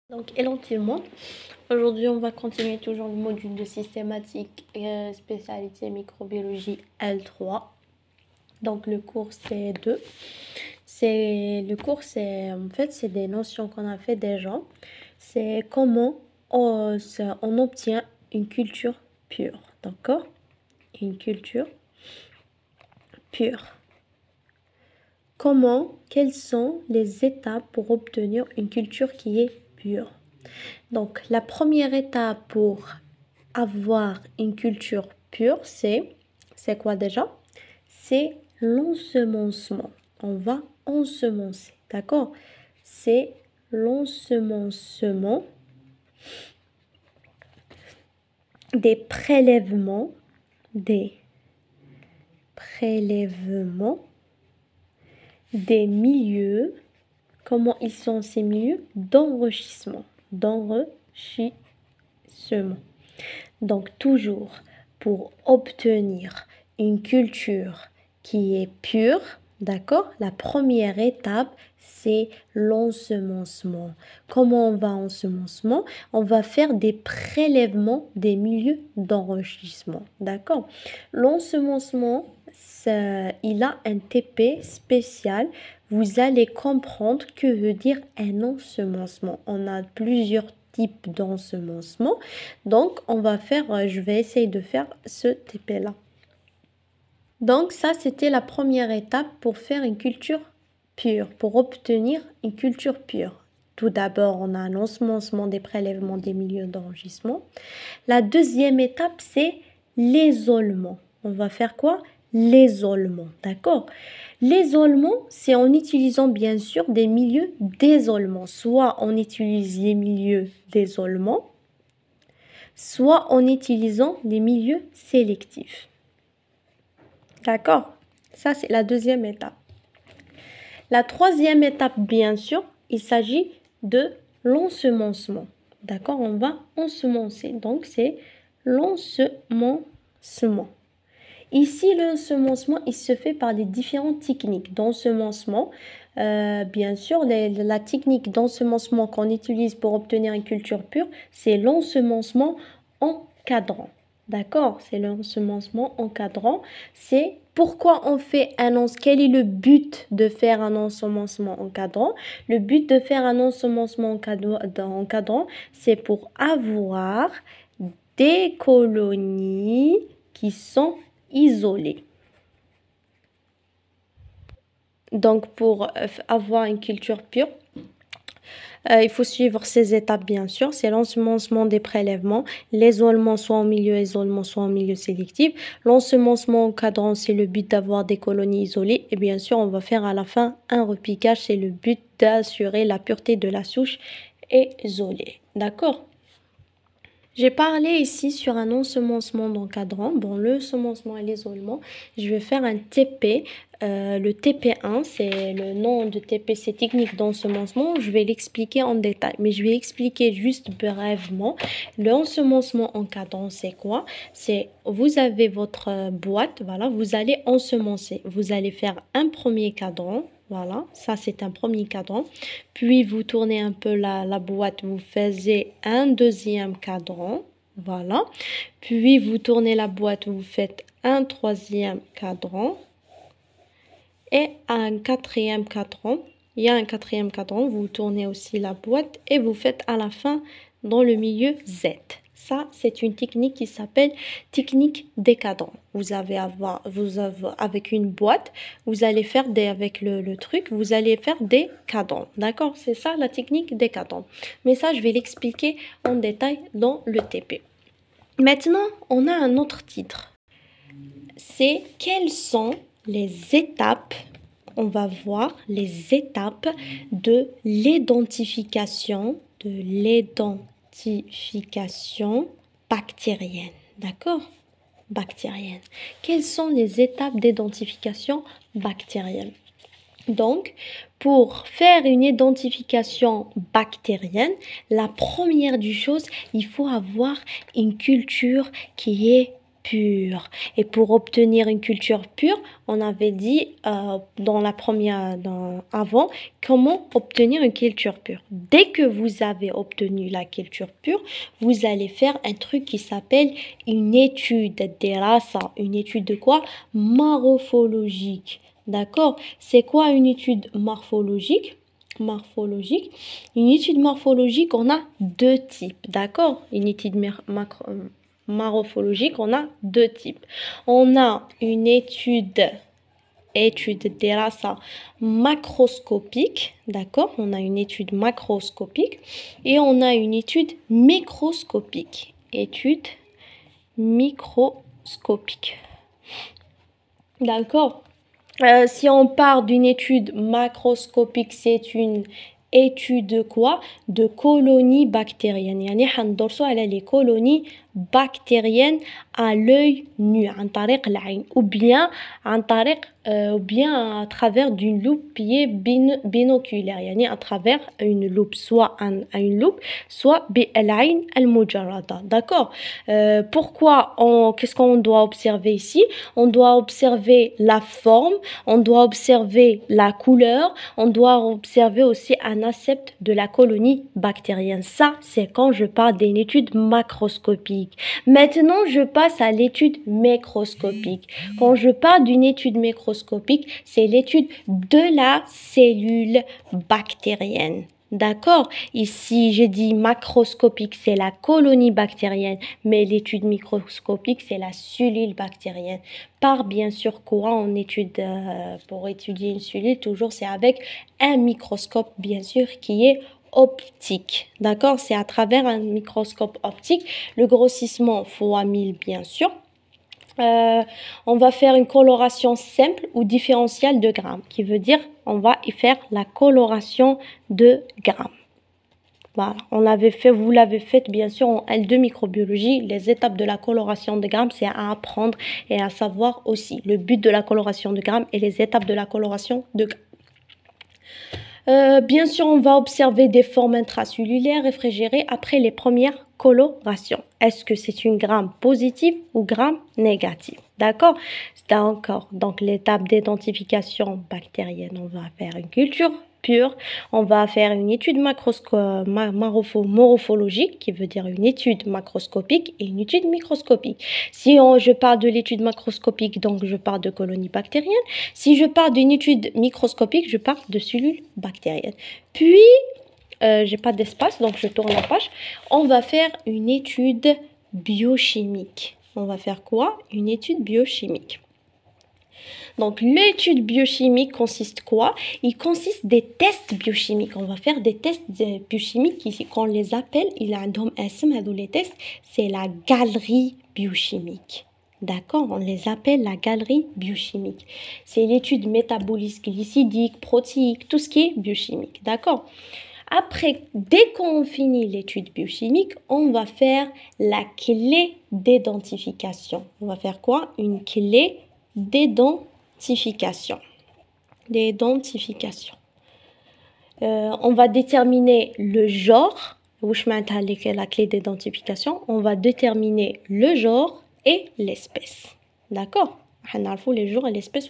Donc, hello tout le monde. Aujourd'hui, on va continuer toujours le module de systématique spécialité microbiologie L3. Donc, le cours c'est 2. C'est des notions qu'on a fait déjà. C'est comment on obtient une culture pure. D'accord? Une culture pure. Quelles sont les étapes pour obtenir une culture qui est pure? Donc, la première étape pour avoir une culture pure, c'est quoi déjà? C'est l'ensemencement. On va ensemencer, d'accord? C'est l'ensemencement des prélèvements, des milieux. Comment ils sont ces milieux? D'enrichissement. Donc toujours, pour obtenir une culture qui est pure, d'accord? La première étape, c'est l'ensemencement. Comment on va ensemencement? On va faire des prélèvements des milieux d'enrichissement, d'accord? L'ensemencement, il a un TP spécial. Vous allez comprendre que veut dire un ensemencement. On a plusieurs types d'ensemencement. Donc, je vais essayer de faire ce TP-là. Donc, ça, c'était la première étape pour faire une culture pure, pour obtenir une culture pure. Tout d'abord, on a un ensemencement des prélèvements des milieux d'enrichissement. La deuxième étape, c'est l'isolement. On va faire quoi? L'isolement, d'accord? L'isolement, c'est en utilisant bien sûr des milieux d'isolement. Soit on utilise les milieux d'isolement, soit en utilisant des milieux sélectifs. D'accord? Ça, c'est la deuxième étape. La troisième étape, bien sûr, il s'agit de l'ensemencement. D'accord? On va ensemencer. Donc, c'est l'ensemencement. Ici, l'ensemencement, il se fait par les différentes techniques d'ensemencement. Bien sûr, la technique d'ensemencement qu'on utilise pour obtenir une culture pure, c'est l'ensemencement encadrant. D'accord? C'est l'ensemencement encadrant. C'est pourquoi on fait quel est le but de faire un ensemencement encadrant? Le but de faire un ensemencement encadrant, c'est pour avoir des colonies qui sont isolées. Donc, pour avoir une culture pure, il faut suivre ces étapes, bien sûr. C'est l'ensemencement des prélèvements, l'isolement soit en milieu isolement, soit en milieu sélectif. L'ensemencement encadrant, c'est le but d'avoir des colonies isolées. Et bien sûr, on va faire à la fin un repiquage. C'est le but d'assurer la pureté de la souche isolée. D'accord? J'ai parlé ici sur un ensemencement d'encadrant. Bon, l'ensemencement et l'isolement, je vais faire un TP. Le TP1, c'est le nom de TP, c'est technique d'ensemencement. Je vais l'expliquer en détail, mais je vais expliquer juste brièvement. L'ensemencement encadrant, c'est quoi? C'est, vous avez votre boîte, voilà, vous allez ensemencer. Vous allez faire un premier cadran. Voilà, ça c'est un premier cadran. Puis vous tournez un peu la boîte, vous faites un deuxième cadran. Voilà. Puis vous tournez la boîte, vous faites un troisième cadran. Et un quatrième cadran. Il y a un quatrième cadran, vous tournez aussi la boîte et vous faites à la fin dans le milieu Z. Ça, c'est une technique qui s'appelle technique des cadrans. Avec une boîte, vous allez faire avec le truc, vous allez faire des cadrans. D'accord? C'est ça la technique des cadrans. Mais ça, je vais l'expliquer en détail dans le TP. Maintenant, on a un autre titre. C'est quelles sont les étapes, on va voir les étapes de l'identification bactérienne. D'accord? Bactérienne. Quelles sont les étapes d'identification bactérienne? Donc, pour faire une identification bactérienne, la première des choses, il faut avoir une culture qui est pure. Et pour obtenir une culture pure, on avait dit dans la première, avant, comment obtenir une culture pure. Dès que vous avez obtenu la culture pure, vous allez faire un truc qui s'appelle une étude dirasa. Une étude de quoi? Morphologique. D'accord? C'est quoi une étude morphologique? Une étude morphologique, on a deux types, d'accord? Une étude morphologique, on a deux types. On a une étude dirasa macroscopique, d'accord? On a une étude macroscopique et on a une étude microscopique. Étude microscopique. D'accord? Si on part d'une étude macroscopique, c'est une étude de quoi? De colonies bactériennes. يعني حندرسو على les colonies bactériennes à l'œil nu عن طريق العين ou bien à travers d'une loupe qui est binoculaire يعني à travers une loupe soit une loupe soit بالعين المجردة. D'accord? Pourquoi qu'est-ce qu'on doit observer ici? On doit observer la forme, on doit observer la couleur, on doit observer aussi un aspect de la colonie bactérienne. Ça, c'est quand je parle d'une étude macroscopique. Maintenant, je passe à l'étude microscopique. Quand je parle d'une étude microscopique, c'est l'étude de la cellule bactérienne. D'accord? Ici, j'ai dit macroscopique, c'est la colonie bactérienne, mais l'étude microscopique, c'est la cellule bactérienne. Par bien sûr quoi on étude, pour étudier une cellule, toujours c'est avec un microscope, bien sûr, qui est optique. D'accord? C'est à travers un microscope optique, le grossissement fois 1000, bien sûr. On va faire une coloration simple ou différentielle de Gram, qui veut dire on va y faire la coloration de Gram. Voilà, vous l'avez fait bien sûr en L2 microbiologie. Les étapes de la coloration de Gram, c'est à apprendre et à savoir aussi le but de la coloration de Gram et les étapes de la coloration de Gram. Bien sûr, on va observer des formes intracellulaires réfrigérées après les premières colorations. Est-ce que c'est une gramme positive ou gramme négative? D'accord? C'est encore donc l'étape d'identification bactérienne. On va faire une culture pure. On va faire une étude morphologique, qui veut dire une étude macroscopique et une étude microscopique. Si je parle de l'étude macroscopique, donc je parle de colonies bactériennes. Si je parle d'une étude microscopique, je parle de cellules bactériennes. Puis, j'ai pas d'espace, donc je tourne la page. On va faire une étude biochimique. On va faire quoi? Une étude biochimique. Donc, l'étude biochimique consiste quoi? Il consiste des tests biochimiques. On va faire des tests biochimiques ici. Qu'on les appelle, il a un nom les tests, c'est la galerie biochimique. D'accord? On les appelle la galerie biochimique. C'est l'étude métabolique, glycidique, protéique, tout ce qui est biochimique. D'accord? Après, dès qu'on finit l'étude biochimique, on va faire la clé d'identification. On va faire quoi? Une clé d'identification. On va déterminer le genre. La clé d'identification. On va déterminer le genre et l'espèce. D'accord? On a les genres et l'espèce.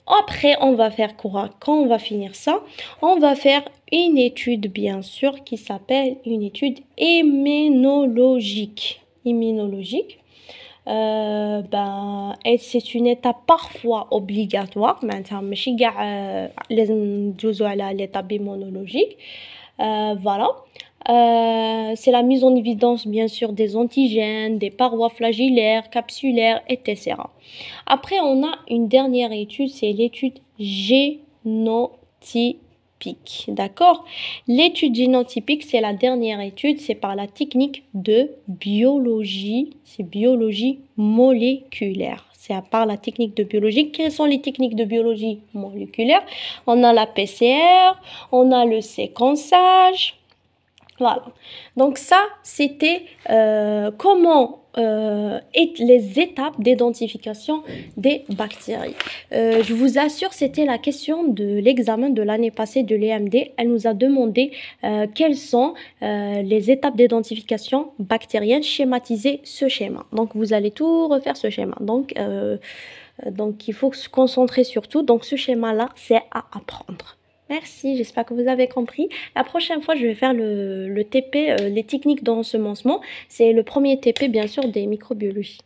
Après, on va faire quoi? Quand on va finir ça, on va faire une étude, bien sûr, qui s'appelle une étude immunologique. Et c'est une étape parfois obligatoire. Maintenant, l'étape immunologique. Voilà. C'est la mise en évidence, bien sûr, des antigènes, des parois flagellaires, capsulaires, etc. Après, on a une dernière étude, c'est l'étude génotypique. D'accord? L'étude génotypique, c'est la dernière étude, c'est par la technique de biologie, c'est biologie moléculaire. C'est à part la technique de biologie. Quelles sont les techniques de biologie moléculaire? On a la PCR, on a le séquençage, Voilà. Donc ça, c'était comment les étapes d'identification des bactéries. Je vous assure, c'était la question de l'examen de l'année passée de l'EMD. Elle nous a demandé quelles sont les étapes d'identification bactérienne. Schématiser ce schéma. Donc vous allez tout refaire ce schéma. Donc il faut se concentrer sur tout. Donc ce schéma-là, c'est à apprendre. Merci, j'espère que vous avez compris. La prochaine fois, je vais faire le TP, les techniques d'ensemencement. C'est le premier TP, bien sûr, des microbiologies.